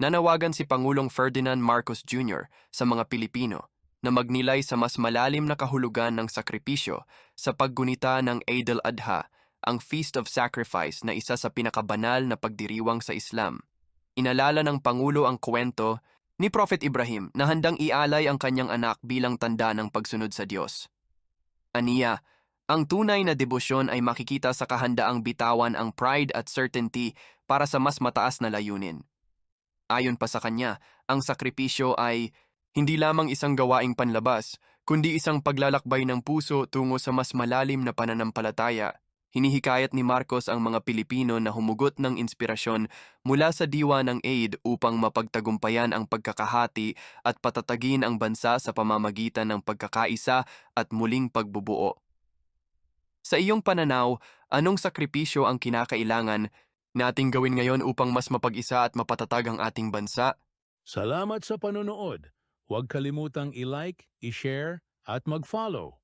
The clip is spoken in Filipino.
Nanawagan si Pangulong Ferdinand Marcos Jr. sa mga Pilipino na magnilay sa mas malalim na kahulugan ng sakripisyo sa paggunita ng Eid al-Adha, ang Feast of Sacrifice na isa sa pinakabanal na pagdiriwang sa Islam. Inalala ng Pangulo ang kwento ni Prophet Ibrahim na handang ialay ang kanyang anak bilang tanda ng pagsunod sa Diyos. Aniya, ang tunay na debosyon ay makikita sa kahandaang bitawan ang pride at certainty para sa mas mataas na layunin. Ayon pa sa kanya, ang sakripisyo ay hindi lamang isang gawaing panlabas, kundi isang paglalakbay ng puso tungo sa mas malalim na pananampalataya. Hinihikayat ni Marcos ang mga Pilipino na humugot ng inspirasyon mula sa diwa ng Eid upang mapagtagumpayan ang pagkakahati at patatagin ang bansa sa pamamagitan ng pagkakaisa at muling pagbubuo. Sa iyong pananaw, anong sakripisyo ang kinakailangan nating gawin ngayon upang mas mapag-isa at mapatatag ang ating bansa? Salamat sa panonood. Huwag kalimutang i-like, i-share at mag-follow.